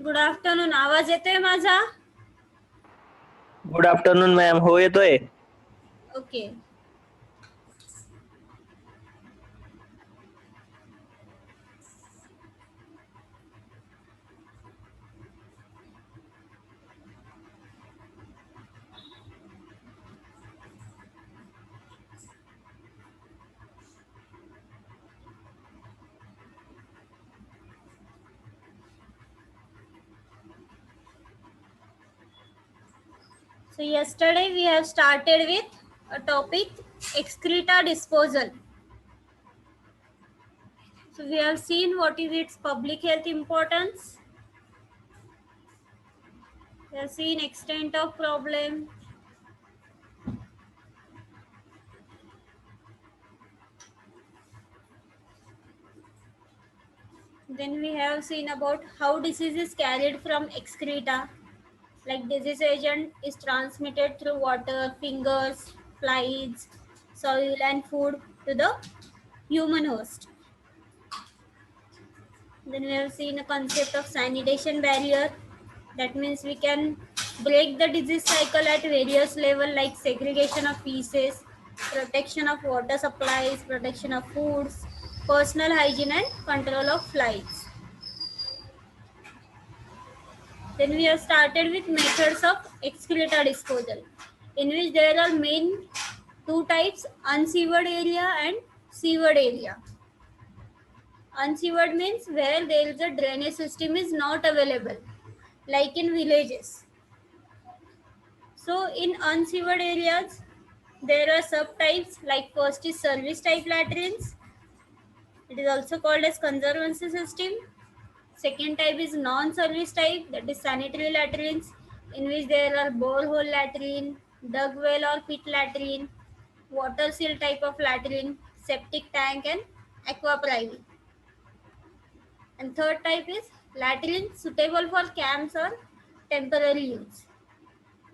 Good afternoon. आवाज येतोय माझा? Good afternoon ma'am. हो येतोय. Okay. So yesterday we have started with a topic, excreta disposal. So we have seen what is its public health importance. We have seen extent of problem. Then we have seen about how disease is carried from excreta. Like disease agent is transmitted through water, fingers, flies, soil and food to the human host. Then we have seen a concept of sanitation barrier. That means we can break the disease cycle at various levels like segregation of feces, protection of water supplies, protection of foods, personal hygiene and control of flies. Then we have started with methods of excreta disposal, in which there are main two types, unsewered area and sewered area. Unsewered means where there is a drainage system is not available, like in villages. So in unsewered areas, there are subtypes, like first is service type latrines. It is also called as conservancy system. Second type is non-service type, that is sanitary latrines, in which there are borehole latrine, dug well or pit latrine, water seal type of latrine, septic tank and aqua privy. And third type is latrine suitable for camps or temporary use.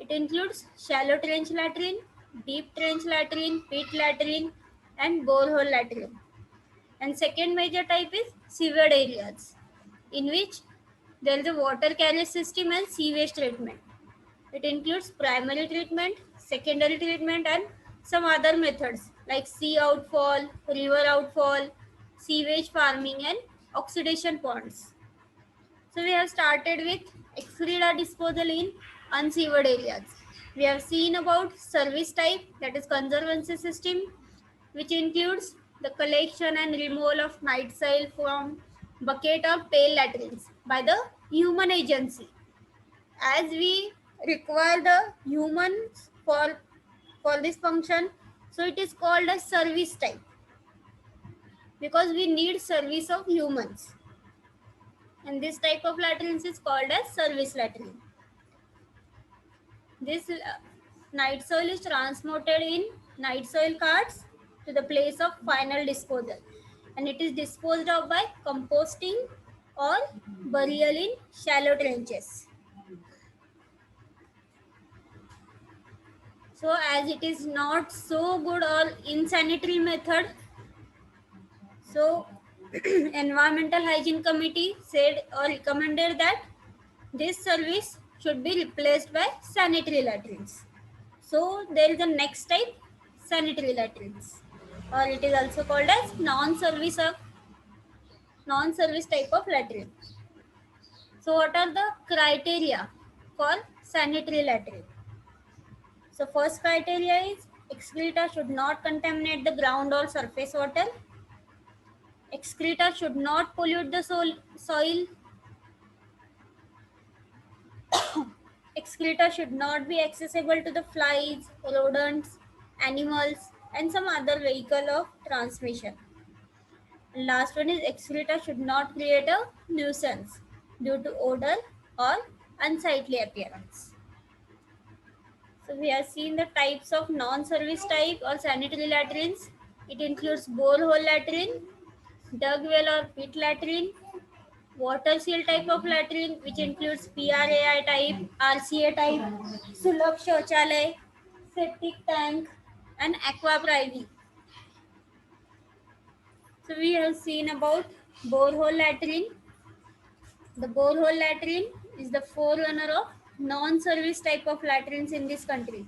It includes shallow trench latrine, deep trench latrine, pit latrine, and borehole latrine. And second major type is sewered areas, in which there is a water carriage system and sewage treatment. It includes primary treatment, secondary treatment, and some other methods like sea outfall, river outfall, sewage farming, and oxidation ponds. So we have started with excreta disposal in unsewered areas. We have seen about service type, that is conservancy system, which includes the collection and removal of night soil from bucket or pail latrines by the human agency. As we require the humans for this function, so it is called as service type, because we need service of humans. And this type of latrines is called as service latrine. This night soil is transported in night soil carts to the place of final disposal, and it is disposed of by composting or burial in shallow trenches. So as it is not so good or insanitary method, so environmental hygiene committee said or recommended that this service should be replaced by sanitary latrines. So there is a next type, sanitary latrines, or it is also called as non-service type of latrine. So what are the criteria for sanitary latrine? So first criteria is excreta should not contaminate the ground or surface water. Excreta should not pollute the soil. Excreta should not be accessible to the flies, rodents, animals, and some other vehicle of transmission. And last one is excreta should not create a nuisance due to odor or unsightly appearance. So we have seen the types of non-service type or sanitary latrines. It includes borehole latrine, dug well or pit latrine, water seal type of latrine, which includes PRAI type, RCA type, Sulabh Shauchalay, septic tank, and aqua privy. So we have seen about borehole latrine. The borehole latrine is the forerunner of non-service type of latrines in this country,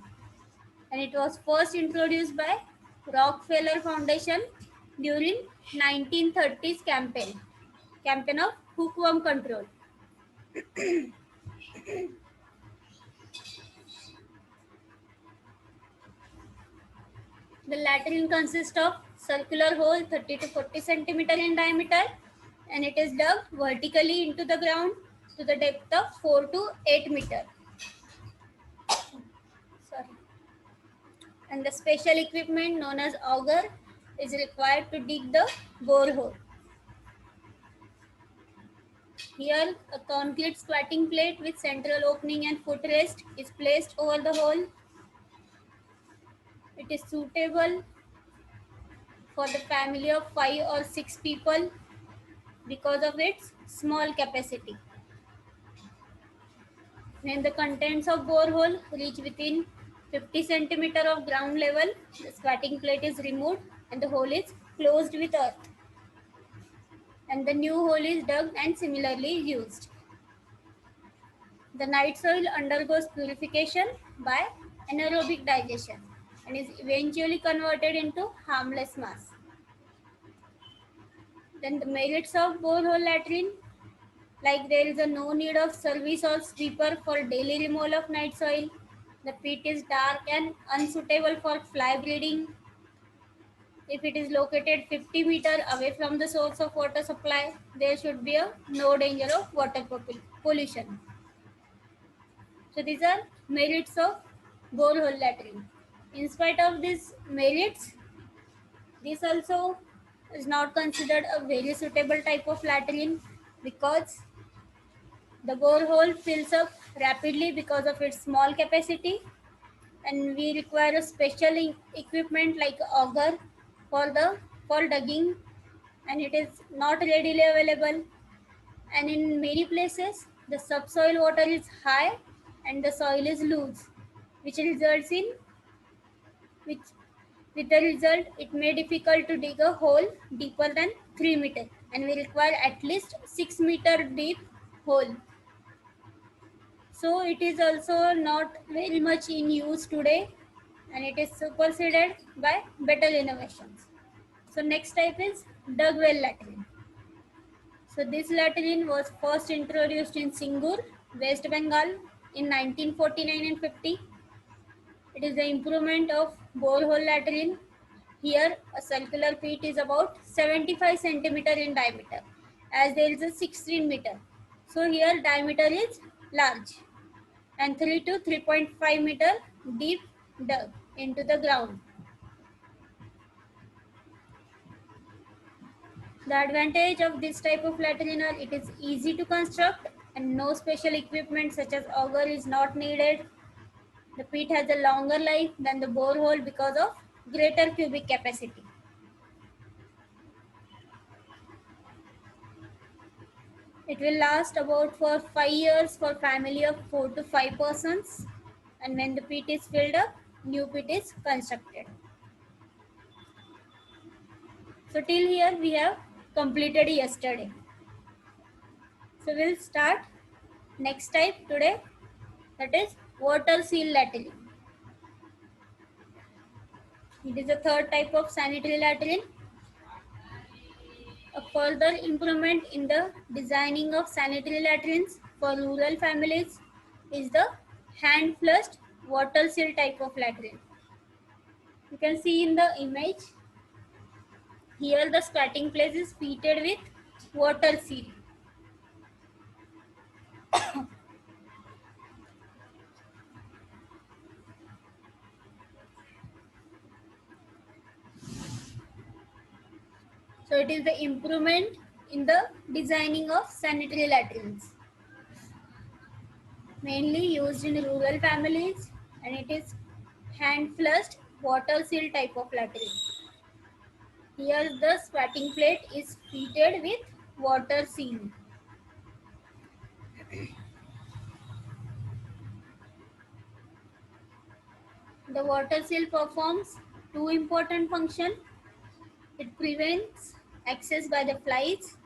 and it was first introduced by Rockefeller Foundation during 1930s campaign of hookworm control. The latrine consists of circular hole 30 to 40 centimeter in diameter, and it is dug vertically into the ground to the depth of 4 to 8 meter. Sorry. And the special equipment known as auger is required to dig the borehole. Here, a concrete squatting plate with central opening and footrest is placed over the hole. It is suitable for the family of 5 or 6 people because of its small capacity. When the contents of borehole reach within 50 centimeter of ground level, the squatting plate is removed and the hole is closed with earth, and the new hole is dug and similarly used. The night soil undergoes purification by anaerobic digestion and is eventually converted into harmless mass. Then the merits of borehole latrine, like there is a no need of service or sweeper for daily removal of night soil. The pit is dark and unsuitable for fly breeding. If it is located 50 meter away from the source of water supply, there should be no danger of water pollution. So these are merits of borehole latrine. In spite of these merits, this also is not considered a very suitable type of latrine because the borehole fills up rapidly because of its small capacity, and we require a special equipment like auger for the for digging, and it is not readily available. And in many places, the subsoil water is high and the soil is loose, which results in which with the result it may difficult to dig a hole deeper than 3 meter, and we require at least 6 meter deep hole. So it is also not very much in use today, and it is superseded by better innovations. So next type is dug well latrine. So this latrine was first introduced in Singur, West Bengal in 1949 and 50. It is the improvement of borehole latrine. Here a circular pit is about 75 centimeter in diameter, as there is a 16 meter. So here diameter is large and 3 to 3.5 meter deep dug into the ground. The advantage of this type of latrine are it is easy to construct and no special equipment such as auger is not needed. The pit has a longer life than the borehole because of greater cubic capacity. It will last about for 5 years for family of 4 to 5 persons, and when the pit is filled up, new pit is constructed. So till here we have completed yesterday. So we'll start next type today, that is water seal latrine. It is the third type of sanitary latrine. A further improvement in the designing of sanitary latrines for rural families is the hand flushed water seal type of latrine. You can see in the image here the squatting place is fitted with water seal. So it is the improvement in the designing of sanitary latrines, mainly used in rural families, and it is hand flushed water seal type of latrine. Here the squatting plate is fitted with water seal. The water seal performs two important functions. It prevents access by the flies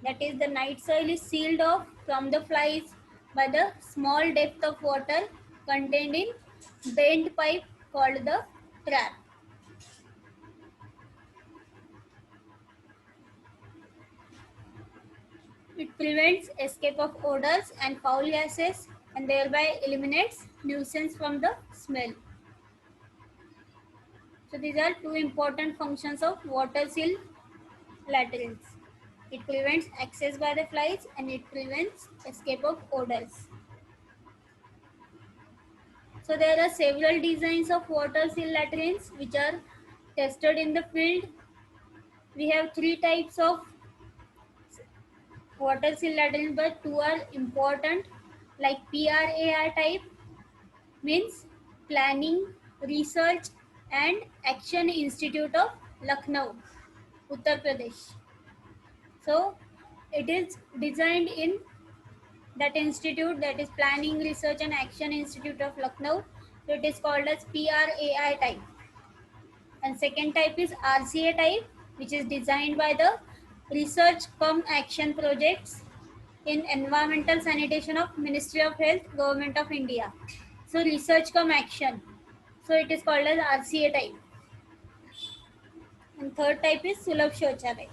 That is, the night soil is sealed off from the flies by the small depth of water contained in bent pipe called the trap. It prevents escape of odors and foul gases and thereby eliminates nuisance from the smell. So these are two important functions of water seal latrines. It prevents access by the flies and it prevents escape of odors. So there are several designs of water seal latrines which are tested in the field. We have three types of water seal latrines, but two are important, like PRAR type, means Planning, Research and Action Institute of Lucknow, Uttar Pradesh. So it is designed in that institute, that is Planning, Research and Action Institute of Lucknow. So it is called as PRAI type. And second type is RCA type, which is designed by the Research Cum Action Projects in Environmental Sanitation of Ministry of Health, Government of India. So Research Cum Action. So it is called as RCA type. And third type is Sulabh Shauchalaya.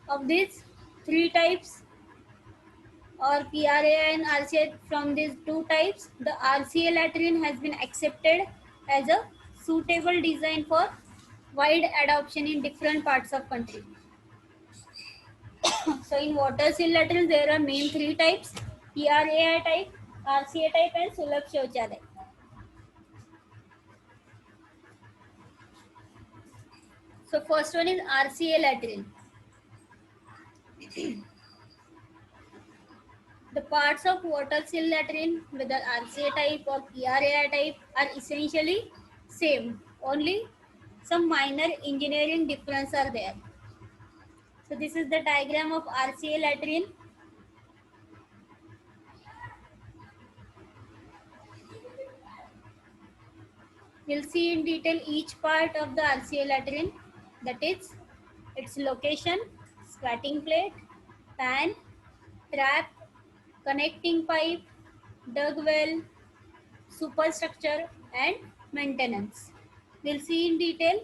Of these three types, or PRA and RCA, from these two types, the RCA latrine has been accepted as a suitable design for wide adoption in different parts of country. So in water seal latrines, there are main three types: PRAI type, RCA type, and Sulabh Shauchalaya. So first one is RCA latrine. The parts of water seal latrine, whether RCA type or PRAI type, are essentially same. Only some minor engineering difference are there. So this is the diagram of RCA latrine. We'll see in detail each part of the RCA latrine, that is its location, squatting plate, pan, trap, connecting pipe, dug well, superstructure and maintenance. We'll see in detail.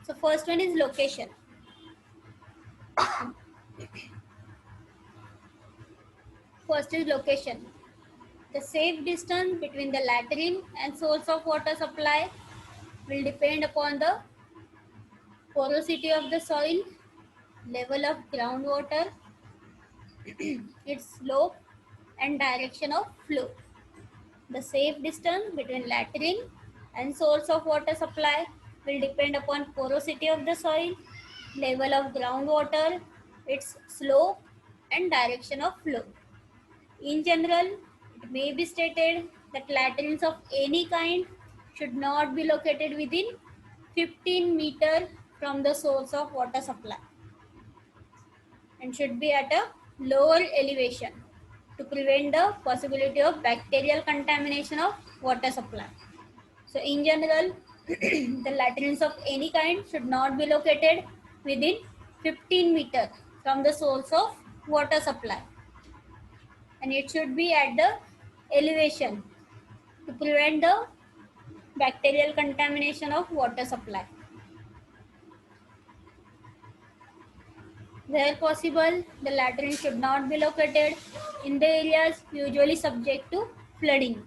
So first one is location. First is location. The safe distance between the latrine and source of water supply will depend upon the porosity of the soil, level of groundwater, its slope and direction of flow. The safe distance between latrine and source of water supply will depend upon porosity of the soil, level of groundwater, its slope and direction of flow. In general, it may be stated that latrines of any kind should not be located within 15 meters from the source of water supply and should be at a lower elevation to prevent the possibility of bacterial contamination of water supply. So in general, the latrines of any kind should not be located within 15 meters from the source of water supply, and it should be at the elevation to prevent the bacterial contamination of water supply. Where possible, the latrine should not be located in the areas usually subject to flooding.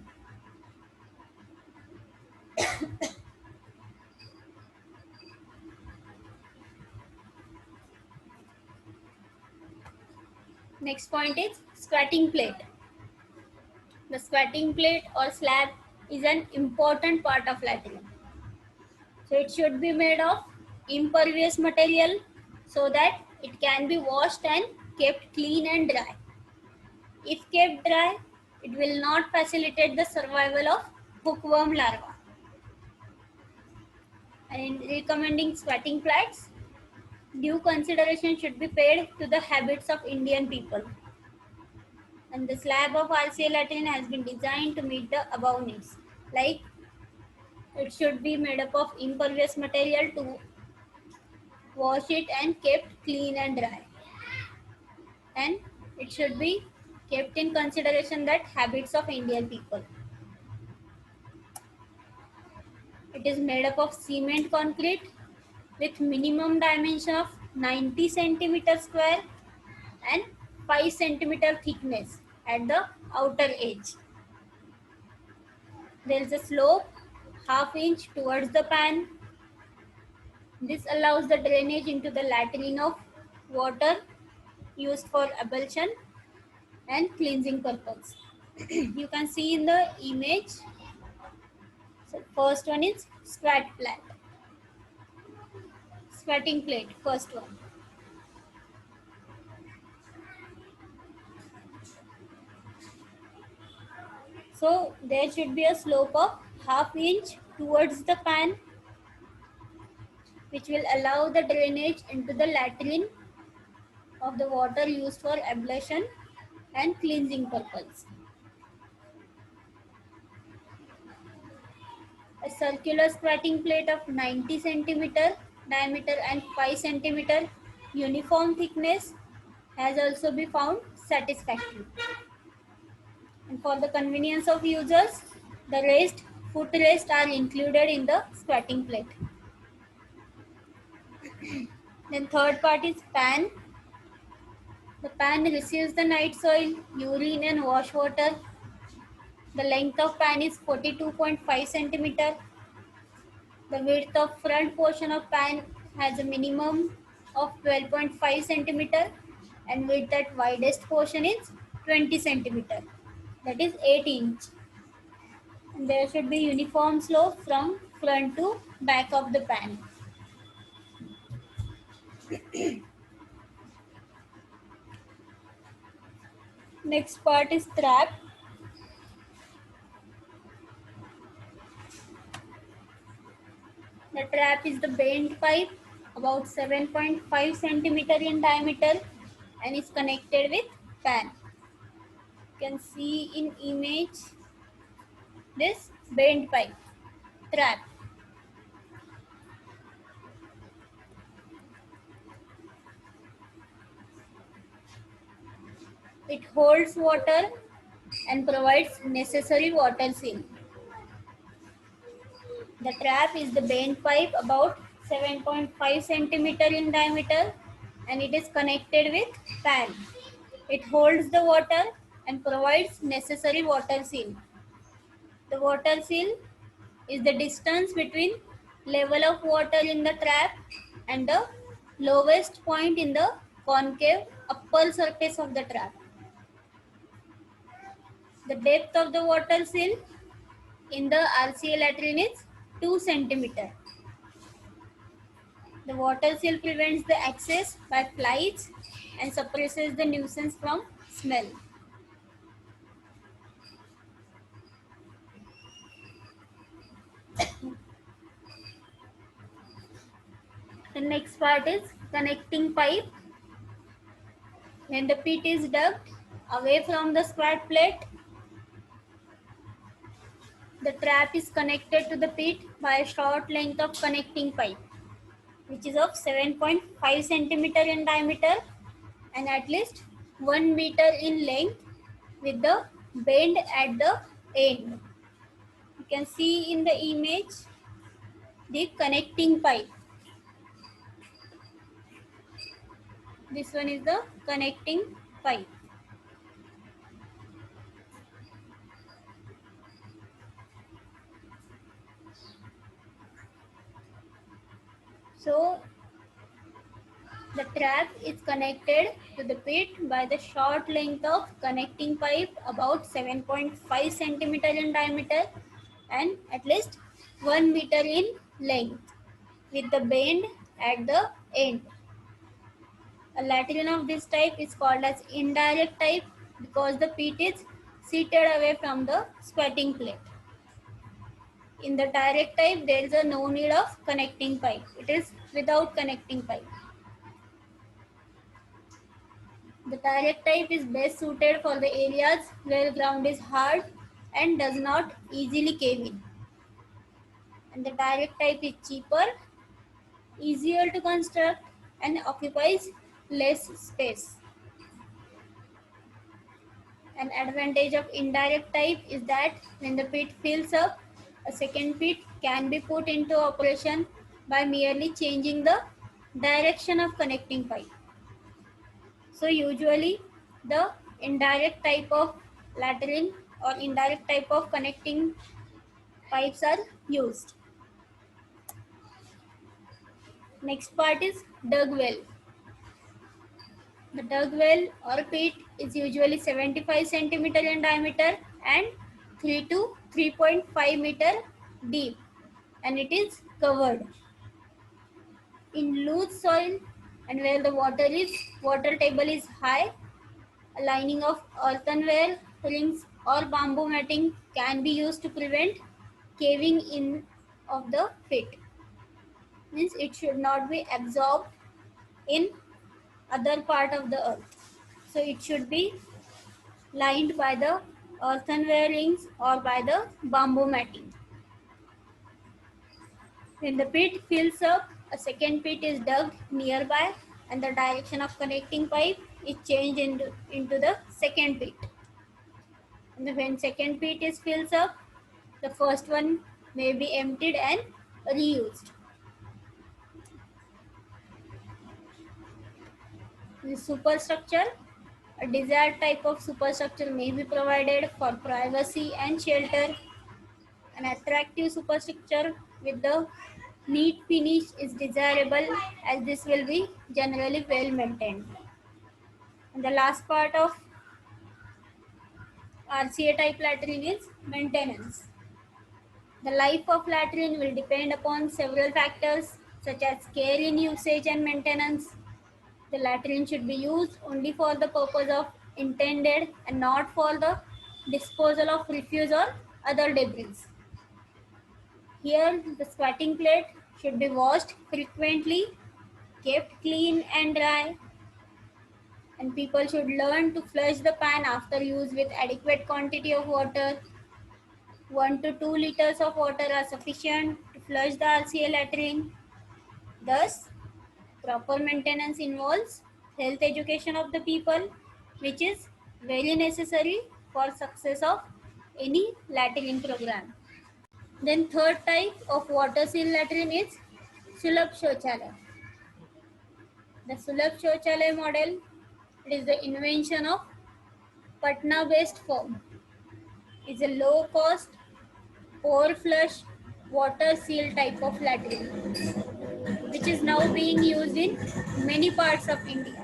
Next point is squatting plate. The squatting plate or slab is an important part of latrine. So it should be made of impervious material so that it can be washed and kept clean and dry. If kept dry, it will not facilitate the survival of hookworm larvae. And in recommending squatting flats, due consideration should be paid to the habits of Indian people. And the slab of RCA latrine has been designed to meet the above needs, like It should be made up of impervious material to wash it and kept clean and dry. And it should be kept in consideration that habits of Indian people. It is made up of cement concrete with minimum dimension of 90 centimeter square and 5 centimeter thickness at the outer edge. There is a slope half inch towards the pan. This allows the drainage into the latrine of water used for ablution and cleansing purpose. You can see in the image. So first one is squatting plate, first one. So there should be a slope of half inch towards the pan, which will allow the drainage into the latrine of the water used for ablution and cleansing purpose. A circular squatting plate of 90 centimeter diameter and 5 centimeter uniform thickness has also been found satisfactory. And for the convenience of users, the footrests are included in the squatting plate. Then third part is pan. The pan receives the night soil, urine and wash water. The length of pan is 42.5 centimeter. The width of front portion of pan has a minimum of 12.5 centimeter and width at widest portion is 20 centimeter. That is 8 inch. And there should be uniform slope from front to back of the pan. Next part is trap. The trap is the bent pipe about 7.5 centimeter in diameter and is connected with pan. You can see in image this bent pipe trap. It holds water and provides necessary water seal. The trap is the bent pipe about 7.5 centimeter in diameter and it is connected with pan. It holds the water and provides necessary water seal. The water seal is the distance between level of water in the trap and the lowest point in the concave upper surface of the trap. The depth of the water seal in the RCA latrine is 2 centimeter. The water seal prevents the access by flies and suppresses the nuisance from smell. The next part is connecting pipe. When the pit is dug away from the squat plate, the trap is connected to the pit by a short length of connecting pipe, which is of 7.5 centimeter in diameter and at least 1 meter in length with the bend at the end. You can see in the image the connecting pipe. This one is the connecting pipe. So the trap is connected to the pit by the short length of connecting pipe about 7.5 centimeter in diameter and at least 1 meter in length with the bend at the end. A latrine of this type is called as indirect type because the pit is seated away from the squatting plate. In the direct type, there is no need of connecting pipe. It is without connecting pipe. The direct type is best suited for the areas where ground is hard and does not easily cave in. And the direct type is cheaper, easier to construct, and occupies less space. An advantage of indirect type is that when the pit fills up, a second pit can be put into operation by merely changing the direction of connecting pipe. So usually the indirect type of lateral or indirect type of connecting pipes are used. Next part is dug well. The dug well or pit is usually 75 centimeter in diameter and 3 to 3.5 meter deep, and it is covered in loose soil, and where the water table is high. A lining of earthenware rings or bamboo matting can be used to prevent caving in of the pit. Means it should not be absorbed in other part of the earth. So it should be lined by the earthenware rings or by the bamboo matting. When the pit fills up, a second pit is dug nearby and the direction of connecting pipe is changed into the second pit. And when second pit is fills up, the first one may be emptied and reused. The superstructure, a desired type of superstructure may be provided for privacy and shelter. An attractive superstructure with the neat finish is desirable, as this will be generally well maintained. And the last part of RCA type latrine is maintenance. The life of latrine will depend upon several factors such as care in usage and maintenance. The latrine should be used only for the purpose of intended and not for the disposal of refuse or other debris. Here, the squatting plate should be washed frequently, kept clean and dry, and people should learn to flush the pan after use with adequate quantity of water. 1 to 2 liters of water are sufficient to flush the RCA latrine. Thus, proper maintenance involves health education of the people, which is very necessary for success of any latrine program. Then third type of water seal latrine is Sulabh Shauchalaya. The Sulabh Shauchalaya model, it is the invention of Patna based firm. It is a low cost, pore flush, water seal type of latrine, which is now being used in many parts of India.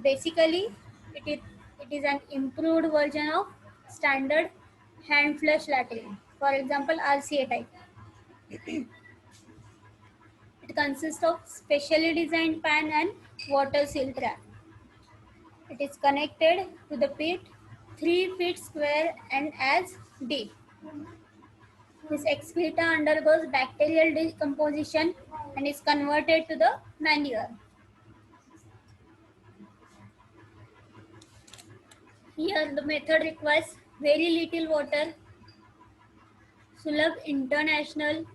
Basically, it is an improved version of standard hand flush latrine. For example, RCA type. It consists of specially designed pan and water seal trap. It is connected to the pit 3 feet square and as deep. This excreta undergoes bacterial decomposition and is converted to the manure. Here the method requires very little water. Sulabh International,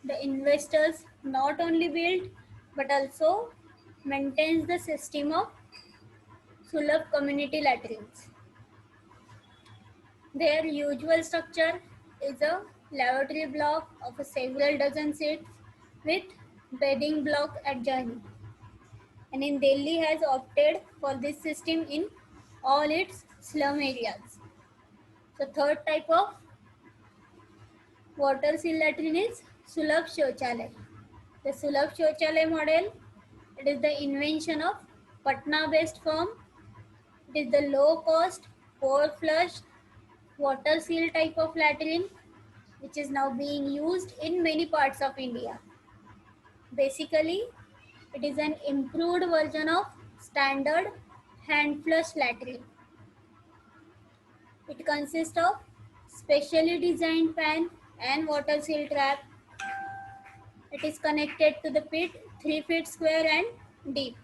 the investors, not only build but also maintains the system of Sulabh community latrines. Their usual structure is a lavatory block of several dozen seats with bedding block adjoining. And in Delhi has opted for this system in all its slum areas. So third type of water seal latrine is Sulabh Shauchalaya. The Sulabh Shauchalaya model, it is the invention of Patna based firm. It is the low cost, pore flush, water seal type of latrine which is now being used in many parts of India. Basically, it is an improved version of standard hand flush latrine. It consists of specially designed pan and water seal trap. It is connected to the pit 3 feet square and deep.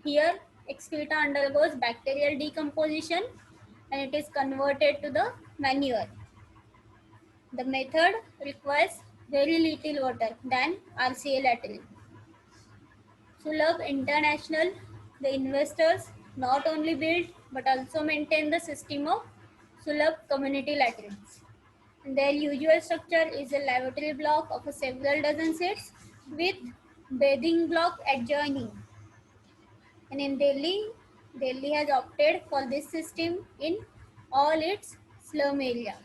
Here, excreta undergoes bacterial decomposition and it is converted to the manure. The method requires very little water than RCA latrine. Sulabh International, the investors not only build but also maintain the system of Sulabh community latrines. Their usual structure is a lavatory block of several dozen seats with bathing block adjoining. And in Delhi, Delhi has opted for this system in all its slum areas.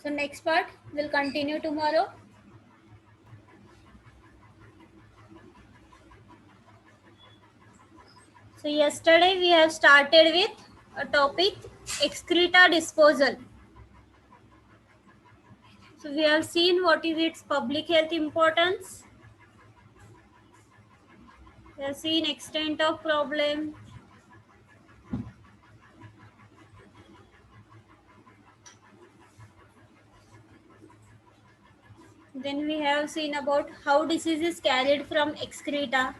So next part will continue tomorrow. So yesterday we have started with a topic excreta disposal. So we have seen what is its public health importance. We have seen extent of problem. Then we have seen about how disease is carried from excreta.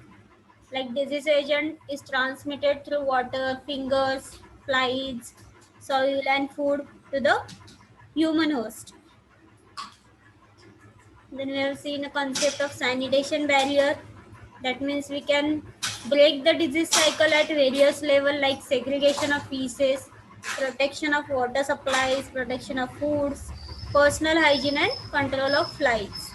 Like disease agent is transmitted through water, fingers, flies, soil and food to the human host. Then we have seen a concept of sanitation barrier. That means we can break the disease cycle at various levels like segregation of feces, protection of water supplies, protection of foods, personal hygiene and control of flies.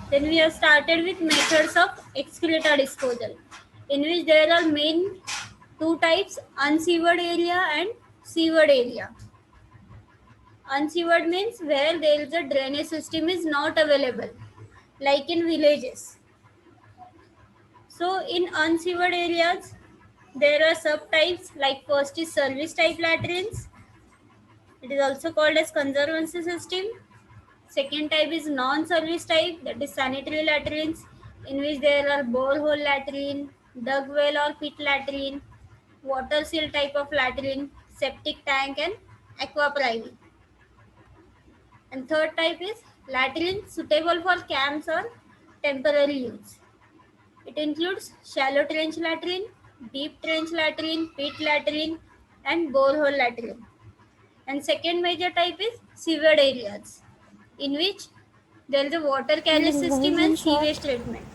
Then we have started with methods of excreta disposal, in which there are main two types, unsewered area and sewered area. Unsewered means where there is a drainage system is not available, like in villages. So in unsewered areas, there are subtypes like first is service type latrines. It is also called as conservancy system. Second type is non-service type, that is sanitary latrines, in which there are borehole latrine, dug well or pit latrine, water seal type of latrine, septic tank and aqua privy. And third type is latrine suitable for camps or temporary use. It includes shallow trench latrine, deep trench latrine, pit latrine, and borehole latrine. And second major type is sewered areas, in which there is a water carrier system and sewage treatment.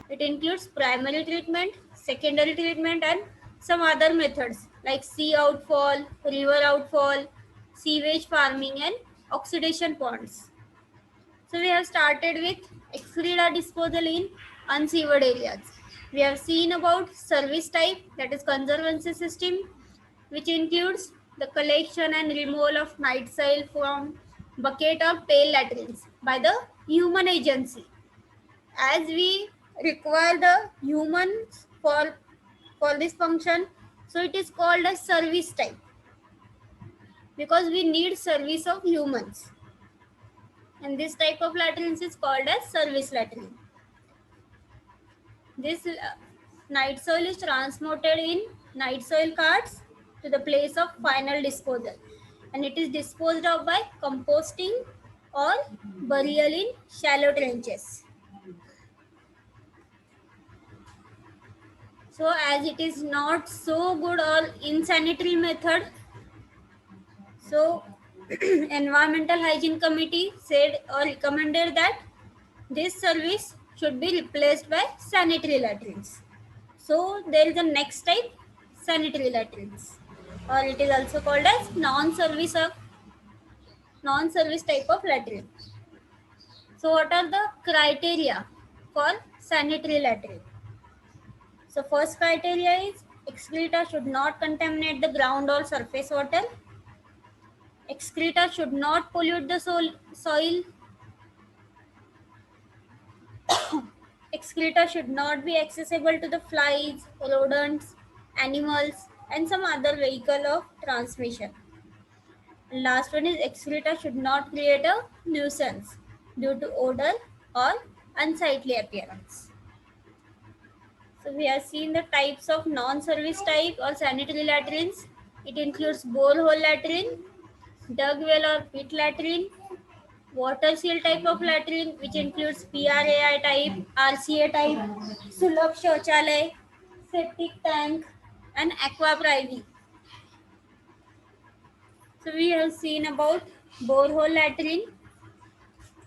It includes primary treatment, secondary treatment, and some other methods like sea outfall, river outfall, sewage farming, and oxidation ponds. So we have started with excreta disposal in unsewered areas. We have seen about service type, that is conservancy system, which includes the collection and removal of night soil from bucket or pail latrines by the human agency. As we require the humans for this function, so it is called a service type because we need service of humans. And this type of latrines is called as service latrine. This night soil is transported in night soil carts to the place of final disposal, and it is disposed of by composting or burial in shallow trenches. So as it is not so good or insanitary method, so Environmental Hygiene Committee said or recommended that this service should be replaced by sanitary latrines. So there is a next type, sanitary latrines, or it is also called as non-service type of latrine. So what are the criteria for sanitary latrine? So first criteria is excreta should not contaminate the ground or surface water. Excreta should not pollute the soil. Excreta should not be accessible to the flies, rodents, animals, and some other vehicle of transmission. And last one is excreta should not create a nuisance due to odor or unsightly appearance. So we have seen the types of non-service type or sanitary latrines. It includes borehole latrine, dug well or pit latrine, water seal type of latrine, which includes PRAI type, RCA type, Sulabh Shauchalay, septic tank, and aqua privy. So we have seen about borehole latrine.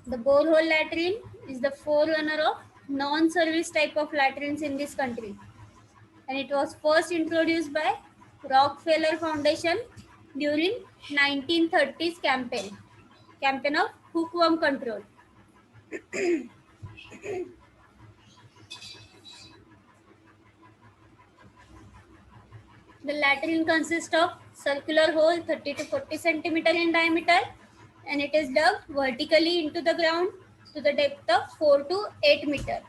The borehole latrine is the forerunner of non-service type of latrines in this country, and it was first introduced by Rockefeller Foundation during 1930s campaign of hookworm control. The latrine consists of circular hole 30 to 40 centimeter in diameter, and it is dug vertically into the ground to the depth of 4 to 8 meter.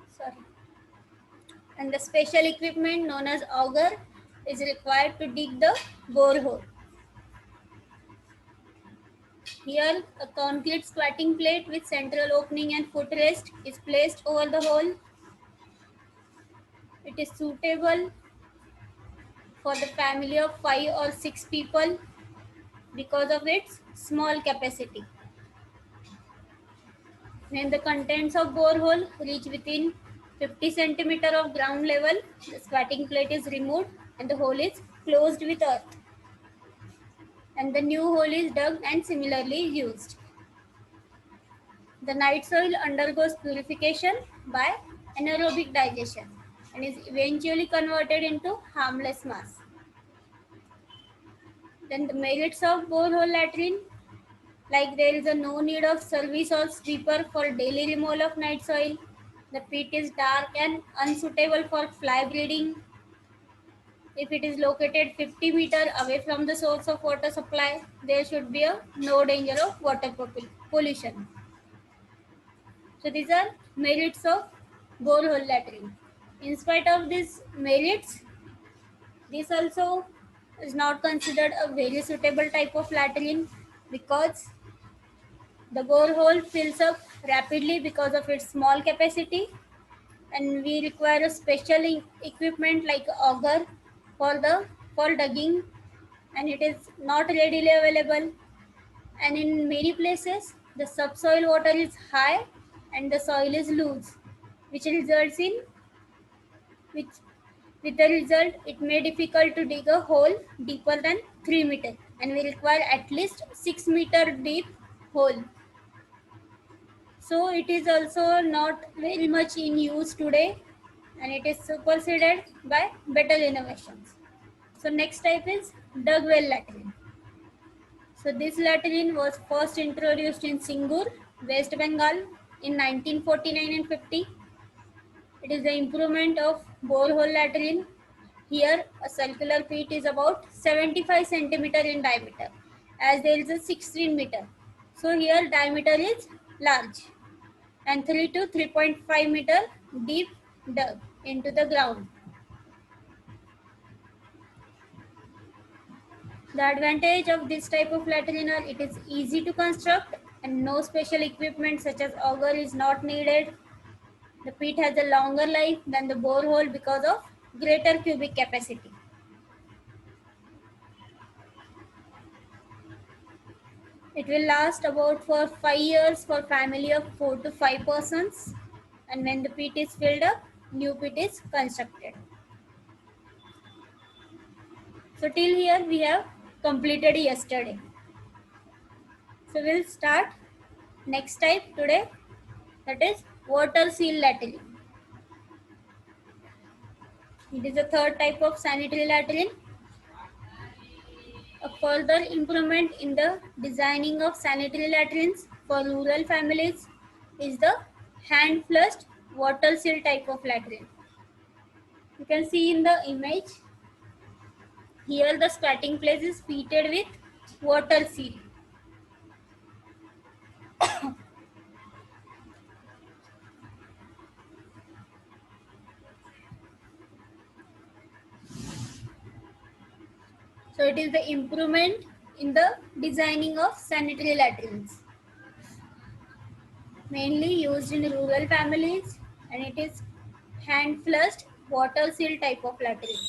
Sorry. And the special equipment known as auger is required to dig the borehole. Here, a concrete squatting plate with central opening and footrest is placed over the hole. It is suitable for the family of 5 or 6 people because of its small capacity. When the contents of borehole reach within 50 centimeter of ground level, the squatting plate is removed and the hole is closed with earth. And the new hole is dug and similarly used. The night soil undergoes purification by anaerobic digestion and is eventually converted into harmless mass. Then the merits of borehole latrine, like there is a no need of service or sweeper for daily removal of night soil. The pit is dark and unsuitable for fly breeding. If it is located 50 meter away from the source of water supply, there should be no danger of water pollution. So these are merits of borehole latrine. In spite of these merits, this also is not considered a very suitable type of latrine because the borehole fills up rapidly because of its small capacity, and we require a special equipment like auger for digging, and it is not readily available. And in many places, the subsoil water is high and the soil is loose, which results in which with the result it may difficult to dig a hole deeper than 3 meter, and we require at least 6 meter deep hole. So it is also not very much in use today, and it is superseded by better innovations. So next type is dug well latrine. So this latrine was first introduced in Singur, West Bengal in 1949 and 50. It is the improvement of borehole latrine. Here a circular pit is about 75 centimeter in diameter, as there is a 16 meter. So here diameter is large and 3 to 3.5 meter deep dug into the ground. The advantage of this type of latrine are it is easy to construct and no special equipment such as auger is not needed. The pit has a longer life than the borehole because of greater cubic capacity. It will last about for 5 years for family of 4 to 5 persons, and when the pit is filled up, new pit is constructed. So till here we have completed yesterday. So we'll start next type today, that is water seal latrine. It is the third type of sanitary latrine. A further improvement in the designing of sanitary latrines for rural families is the hand flushed water seal type of latrine. You can see in the image here the squatting place is fitted with water seal. So it is the improvement in the designing of sanitary latrines, mainly used in rural families, and it is hand flushed water seal type of latrine.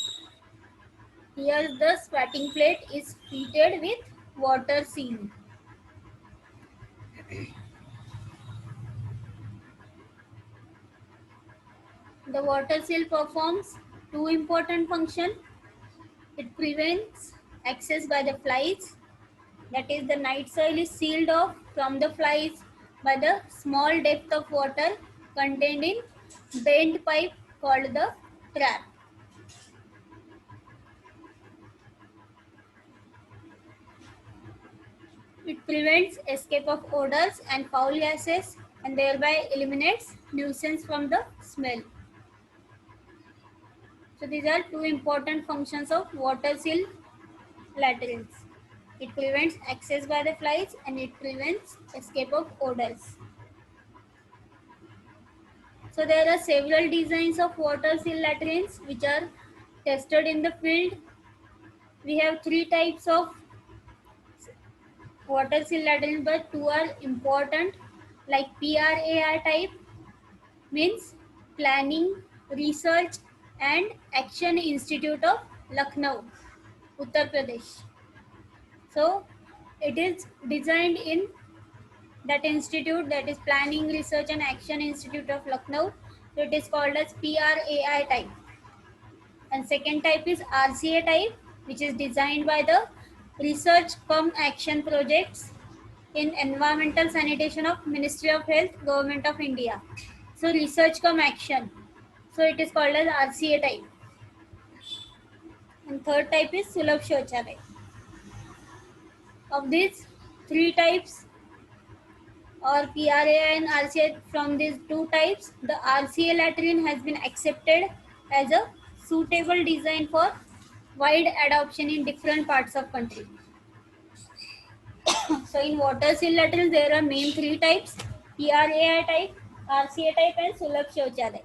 Here the squatting plate is fitted with water seal. The water seal performs two important functions. It prevents accessed by the flies. That is, the night soil is sealed off from the flies by the small depth of water contained in bent pipe called the trap. It prevents escape of odors and foul gases and thereby eliminates nuisance from the smell. So these are two important functions of water seal latrines. It prevents access by the flies and it prevents escape of odors. So there are several designs of water seal latrines which are tested in the field. We have three types of water seal latrines, but two are important, like PRAI type, means Planning, Research and Action Institute of Lucknow, Uttar Pradesh. So it is designed in that institute, that is Planning, Research and Action Institute of Lucknow. So it is called as PRAI type. And second type is RCA type, which is designed by the Research Cum Action Projects in Environmental Sanitation of Ministry of Health, Government of India. So Research Cum Action. So it is called as RCA type. And third type is Sulabh Shauchalaya. Of these three types, or PRAI and RCA, from these two types, the RCA latrine has been accepted as a suitable design for wide adoption in different parts of country. So in water seal latrines, there are main three types: PRAI type, RCA type and Sulabh Shauchalaya.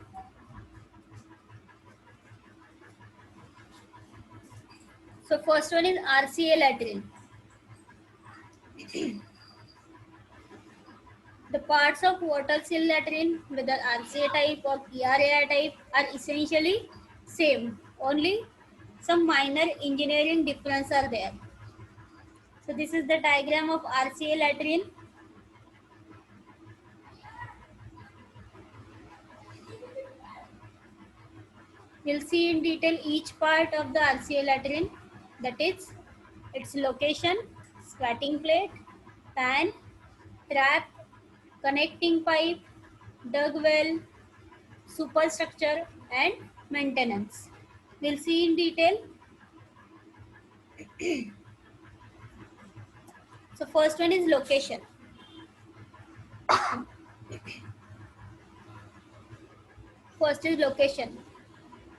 So first one is RCA latrine. The parts of water seal latrine, whether RCA type or PRAI type, are essentially same. Only some minor engineering difference are there. So this is the diagram of RCA latrine. We'll see in detail each part of the RCA latrine, that is its location, squatting plate, pan, trap, connecting pipe, dug well, superstructure and maintenance. We'll see in detail. So first one is location. First is location.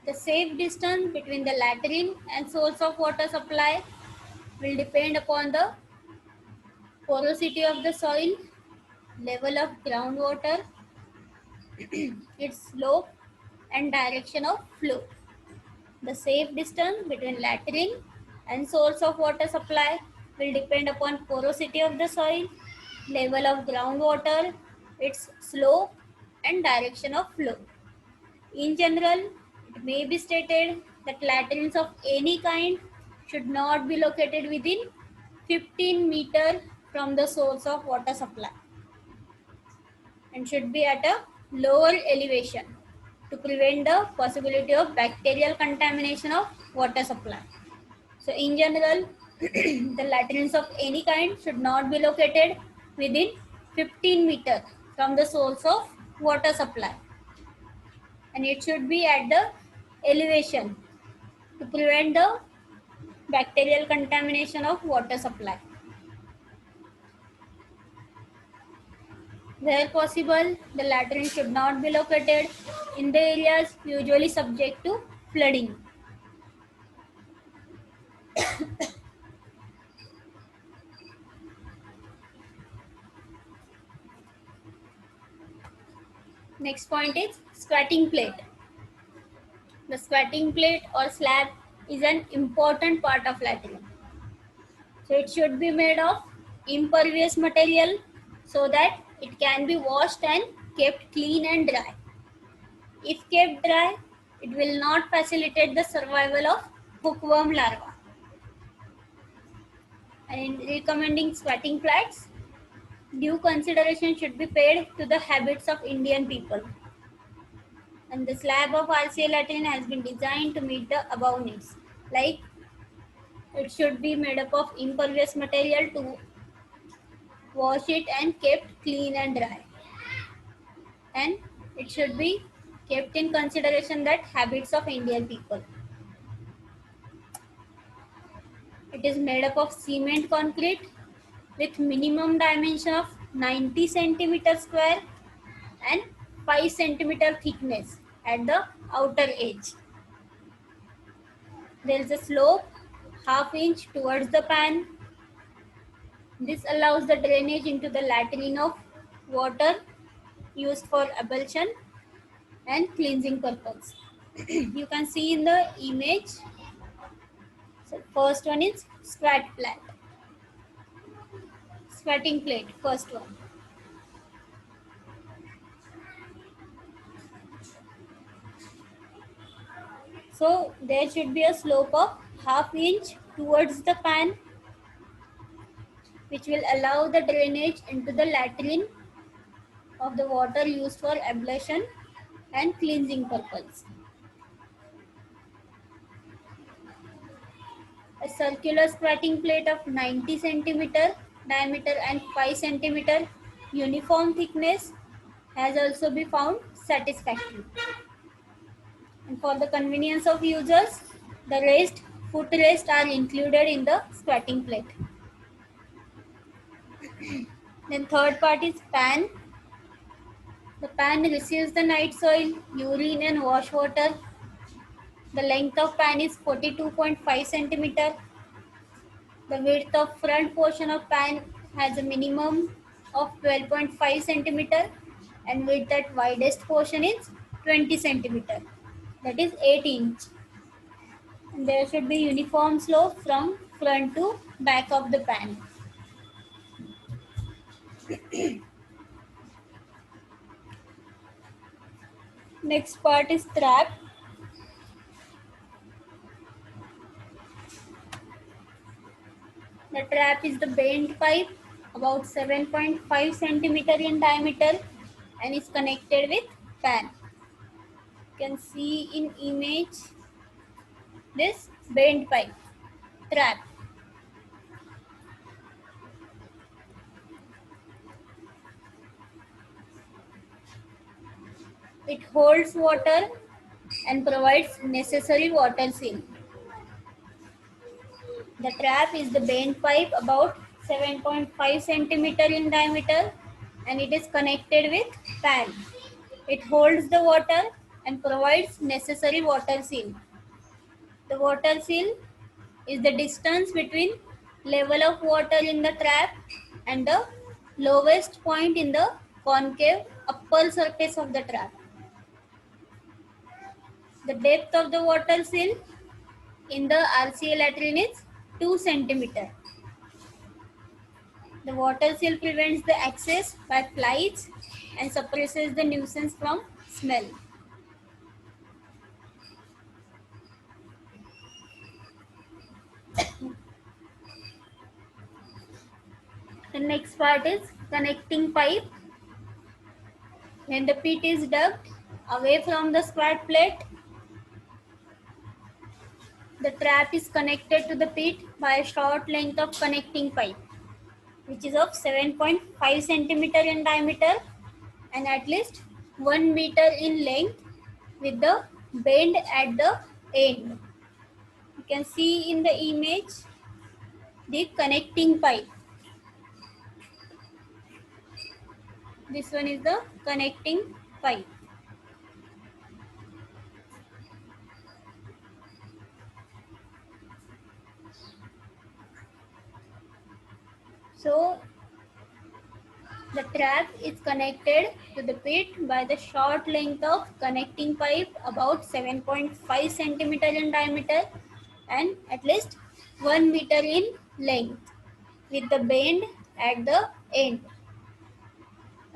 The safe distance between the latrine and source of water supply will depend upon the porosity of the soil, level of groundwater, its slope and direction of flow. The safe distance between latrine and source of water supply will depend upon porosity of the soil, level of groundwater, its slope and direction of flow. In general, it may be stated that latrines of any kind should not be located within 15 meters from the source of water supply and should be at a lower elevation to prevent the possibility of bacterial contamination of water supply. So in general, the latrines of any kind should not be located within 15 meters from the source of water supply, and it should be at the elevation to prevent the bacterial contamination of water supply. Where possible, the latrine should not be located in the areas usually subject to flooding. Next point is squatting plate. The squatting plate or slab is an important part of latrine. So it should be made of impervious material so that it can be washed and kept clean and dry. If kept dry, it will not facilitate the survival of hookworm larvae. And in recommending squatting flats, due consideration should be paid to the habits of Indian people. And the slab of RCA latrine has been designed to meet the above needs, like It should be made up of impervious material to wash it and kept clean and dry. And it should be kept in consideration that habits of Indian people. It is made up of cement concrete with minimum dimension of 90 centimeter square and 5 centimeter thickness at the outer edge. There is a slope half inch towards the pan. This allows the drainage into the latrine of water used for ablution and cleansing purpose. You can see in the image. So first one is sweating plate, first one. So there should be a slope of half inch towards the pan, which will allow the drainage into the latrine of the water used for ablution and cleansing purpose. A circular squatting plate of 90 centimeter diameter and 5 centimeter uniform thickness has also been found satisfactory. And for the convenience of users, the footrests are included in the squatting plate. Then third part is pan. The pan receives the night soil, urine and wash water. The length of pan is 42.5 centimeter. The width of front portion of pan has a minimum of 12.5 centimeter and width at widest portion is 20 centimeter. That is 8 inch. And there should be uniform slope from front to back of the pan. Next part is trap. The trap is the bent pipe about 7.5 centimeter in diameter and is connected with pan. You can see in image this bent pipe trap. It holds water and provides necessary water seal. The trap is the bent pipe about 7.5 centimeter in diameter and it is connected with pan. It holds the water and provides necessary water seal. The water seal is the distance between level of water in the trap and the lowest point in the concave upper surface of the trap. The depth of the water seal in the RCA latrine is 2 centimeter. The water seal prevents the access by flies and suppresses the nuisance from smell. The next part is connecting pipe. When the pit is dug away from the squat plate, the trap is connected to the pit by a short length of connecting pipe, which is of 7.5 centimeter in diameter and at least 1 meter in length with the bend at the end. You can see in the image the connecting pipe. This one is the connecting pipe. So the trap is connected to the pit by the short length of connecting pipe about 7.5 centimeter in diameter and at least 1 meter in length with the bend at the end.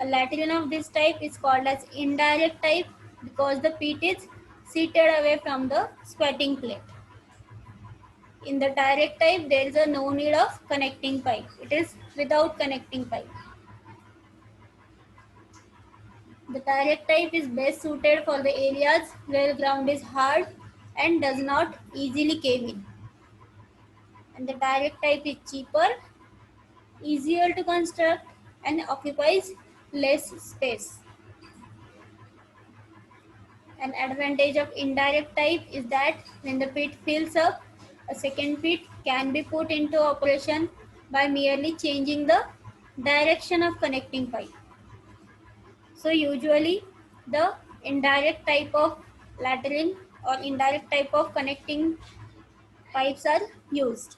A latrine of this type is called as indirect type because the pit is seated away from the squatting plate. In the direct type, there is no need of connecting pipe. It is without connecting pipe. The direct type is best suited for the areas where ground is hard and does not easily cave in. And the direct type is cheaper, easier to construct, and occupies less space. An advantage of indirect type is that when the pit fills up, a second pit can be put into operation by merely changing the direction of connecting pipe. So usually the indirect type of lateral or indirect type of connecting pipes are used.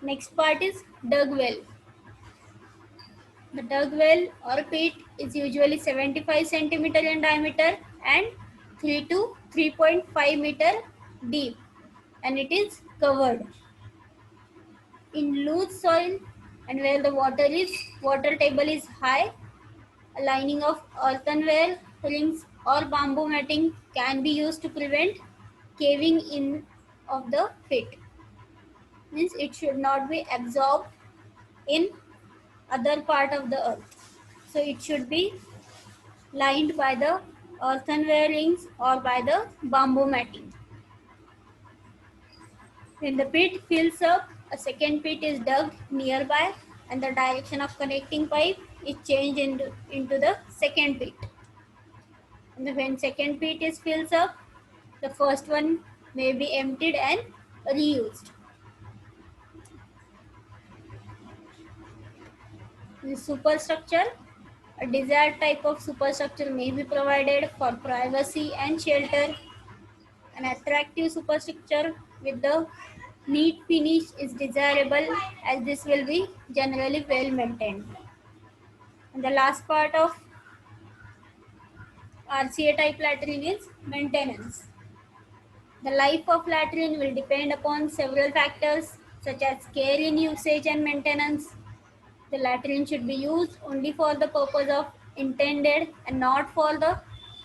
Next part is dug well. The dug well or pit is usually 75 centimeter in diameter and 3 to 3.5 meter deep, and it is covered in loose soil, and where the water table is high. A lining of earthenware rings or bamboo matting can be used to prevent caving in of the pit. Means it should not be absorbed in other part of the earth. So it should be lined by the earthenware rings or by the bamboo matting. When the pit fills up, a second pit is dug nearby and the direction of connecting pipe is changed into the second pit. And when second pit is fills up, the first one may be emptied and reused. The superstructure, a desired type of superstructure may be provided for privacy and shelter. An attractive superstructure with the neat finish is desirable, as this will be generally well maintained. And the last part of RCA type latrine is maintenance. The life of latrine will depend upon several factors such as care in usage and maintenance. The latrine should be used only for the purpose of intended and not for the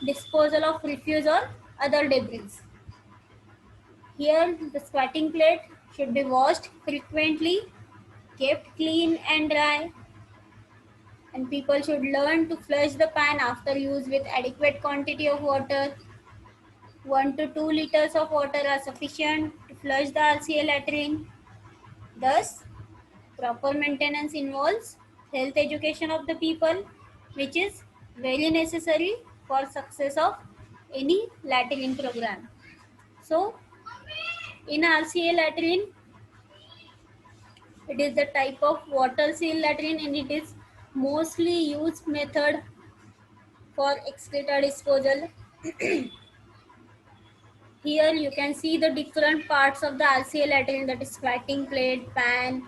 disposal of refuse or other debris. Here, the squatting plate should be washed frequently, kept clean and dry, and people should learn to flush the pan after use with adequate quantity of water. 1 to 2 liters of water are sufficient to flush the RCA latrine. Thus, proper maintenance involves health education of the people, which is very necessary for success of any latrine program. So, in RCA latrine, it is the type of water seal latrine and it is mostly used method for excreta disposal. Here you can see the different parts of the RCA latrine, that is squatting plate, pan,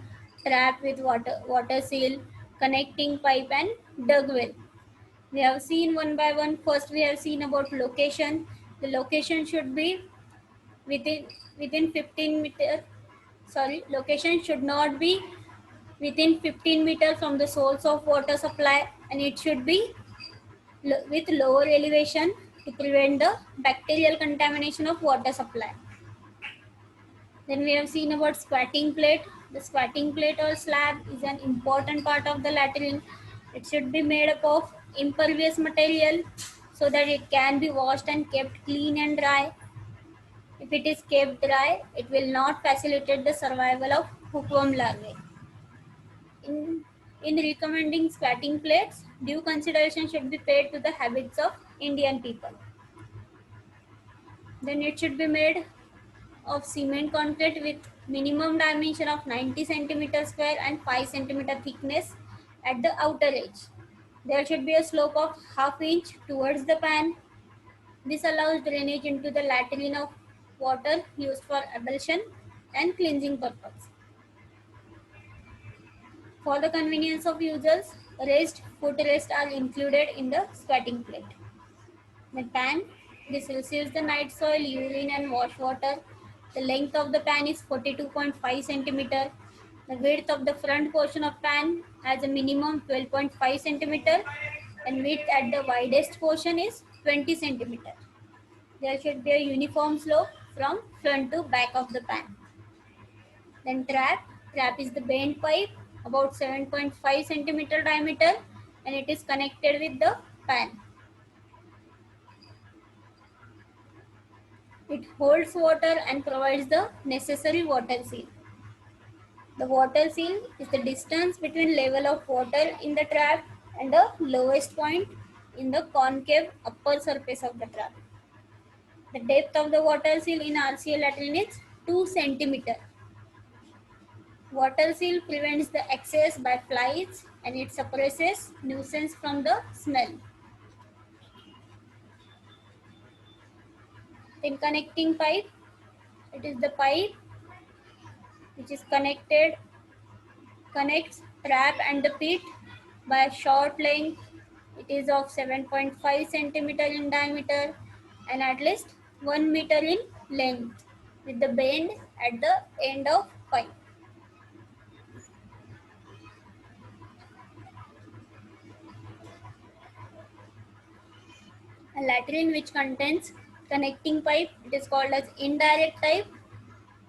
trap with water seal, connecting pipe and dug well. We have seen one by one. First we have seen about location. The location should be within 15 meter. Sorry, location should not be within 15 meter from the source of water supply, and it should be with lower elevation to prevent the bacterial contamination of water supply. Then we have seen about squatting plate. The squatting plate or slab is an important part of the latrine. It should be made up of impervious material so that it can be washed and kept clean and dry. If it is kept dry, it will not facilitate the survival of hookworm larvae. In recommending squatting plates, due consideration should be paid to the habits of Indian people. Then it should be made of cement concrete with minimum dimension of 90 centimeter square and 5 centimeter thickness at the outer edge. There should be a slope of half inch towards the pan. This allows drainage into the latrine of water used for ablution and cleansing purpose. For the convenience of users, raised foot rests are included in the squatting plate. The pan, this receives the night soil, urine and wash water. The length of the pan is 42.5 centimeter. The width of the front portion of pan has a minimum 12.5 centimeter and width at the widest portion is 20 centimeter. There should be a uniform slope from front to back of the pan. Then trap. Trap is the bent pipe about 7.5 centimeter diameter and it is connected with the pan. It holds water and provides the necessary water seal. The water seal is the distance between level of water in the trap and the lowest point in the concave upper surface of the trap. The depth of the water seal in RCA latrine is 2 centimeter. Water seal prevents the access by flies and it suppresses nuisance from the smell. Then connecting pipe, it is the pipe which is connects trap and the pit by a short length. It is of 7.5 centimeter in diameter and at least 1 meter in length with the bend at the end of pipe. A latrine which contains connecting pipe, it is called as indirect type,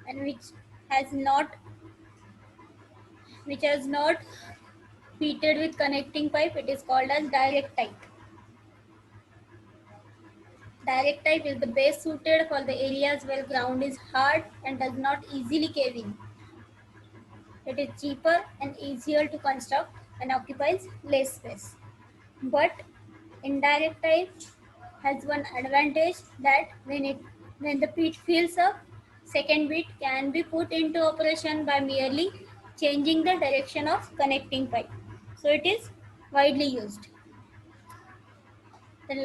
and which has not fitted with connecting pipe, it is called as direct type. Direct type is the best suited for the areas where ground is hard and does not easily cave in. It is cheaper and easier to construct and occupies less space. But indirect type has one advantage that when the pit fills up, second bit can be put into operation by merely changing the direction of connecting pipe. So it is widely used. The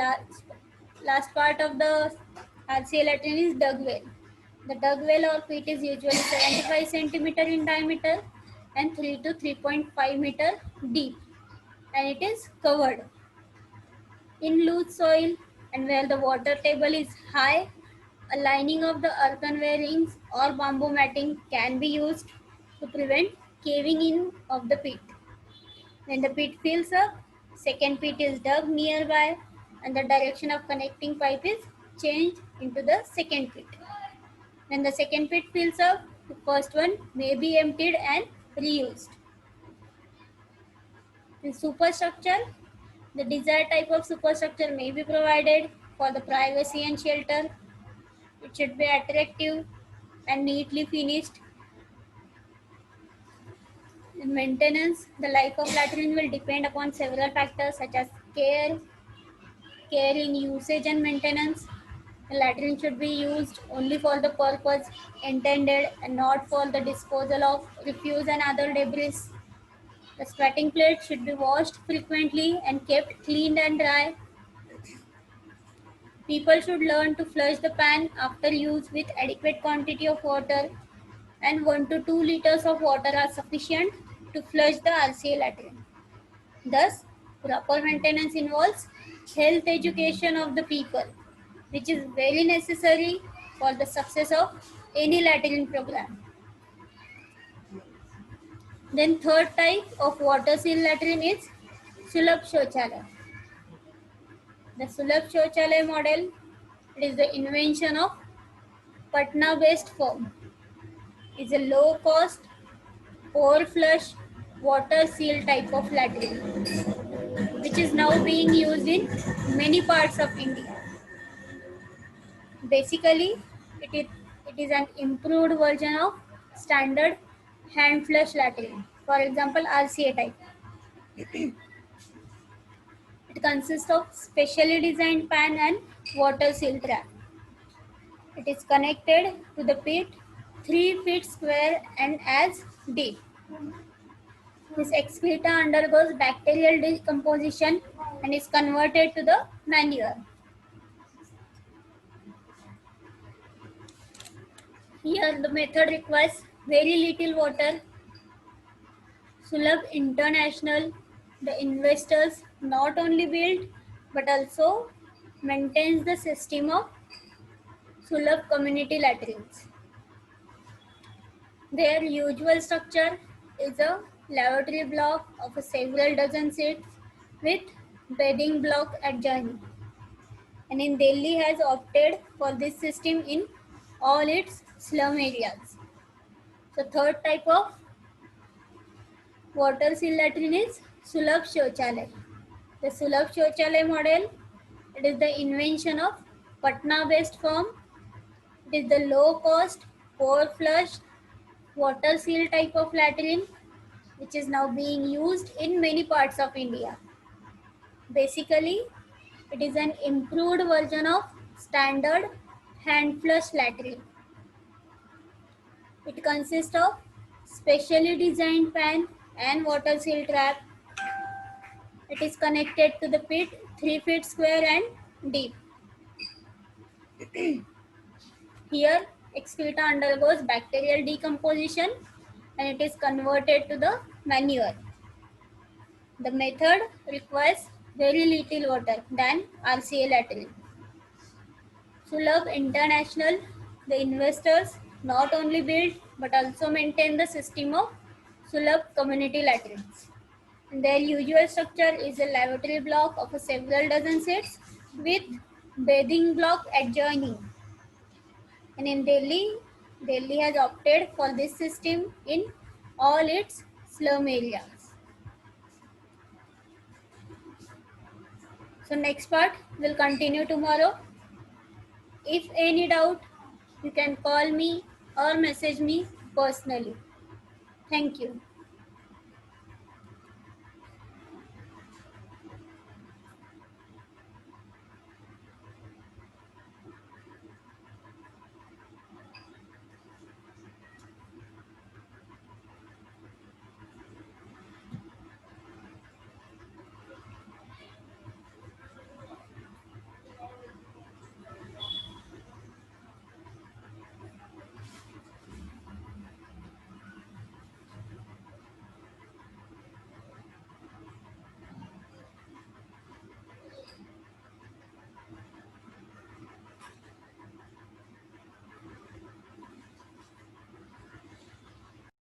last part of the RCA latrine is dug well. The dug well or pit is usually 75 centimeter in diameter and 3 to 3.5 meter deep, and it is covered in loose soil, and where the water table is high, a lining of the earthenware rings or bamboo matting can be used to prevent caving in of the pit. When the pit fills up, second pit is dug nearby and the direction of connecting pipe is changed into the second pit. When the second pit fills up, the first one may be emptied and reused. In superstructure, the desired type of superstructure may be provided for the privacy and shelter. It should be attractive and neatly finished. In maintenance, the life of latrine will depend upon several factors such as care in usage and maintenance. The latrine should be used only for the purpose intended and not for the disposal of refuse and other debris. The sweating plate should be washed frequently and kept clean and dry. People should learn to flush the pan after use with adequate quantity of water, and 1 to 2 liters of water are sufficient to flush the RCA latrine. Thus, proper maintenance involves health education of the people, which is very necessary for the success of any latrine program. Then third type of water seal latrine is Sulabh Shauchalaya. The Sulabh Shauchalaya model, it is the invention of Patna-based firm. It is a low-cost, pore-flush water seal type of latrine, which is now being used in many parts of India. Basically, it is an improved version of standard hand flush latrine. For example, RCA type. It consists of specially designed pan and water seal trap. It is connected to the pit 3 feet square and as deep. This excreta undergoes bacterial decomposition and is converted to the manure. Here the method requires very little water. Sulabh International, the investors, not only built but also maintains the system of Sulabh community latrines. Their usual structure is a lavatory block of several dozen seats with bedding block adjoining. And in Delhi has opted for this system in all its slum areas. The third type of water seal latrine is Sulabh Shauchalaya. The Sulabh Shauchalaya model, it is the invention of Patna-based firm It is the low cost, pour flush, water seal type of latrine which is now being used in many parts of India. Basically, it is an improved version of standard hand flush latrine. It consists of specially designed pan and water seal trap. It is connected to the pit 3 feet square and deep. Here, excreta undergoes bacterial decomposition and it is converted to the manure. The method requires very little water than RCA latrine. Sulabh International, the investors not only build but also maintain the system of Sulabh community latrines. And their usual structure is a lavatory block of several dozen seats with bathing block adjoining. And in Delhi, Delhi has opted for this system in all its slum areas. So next part will continue tomorrow. If any doubt, you can call me or message me personally. Thank you.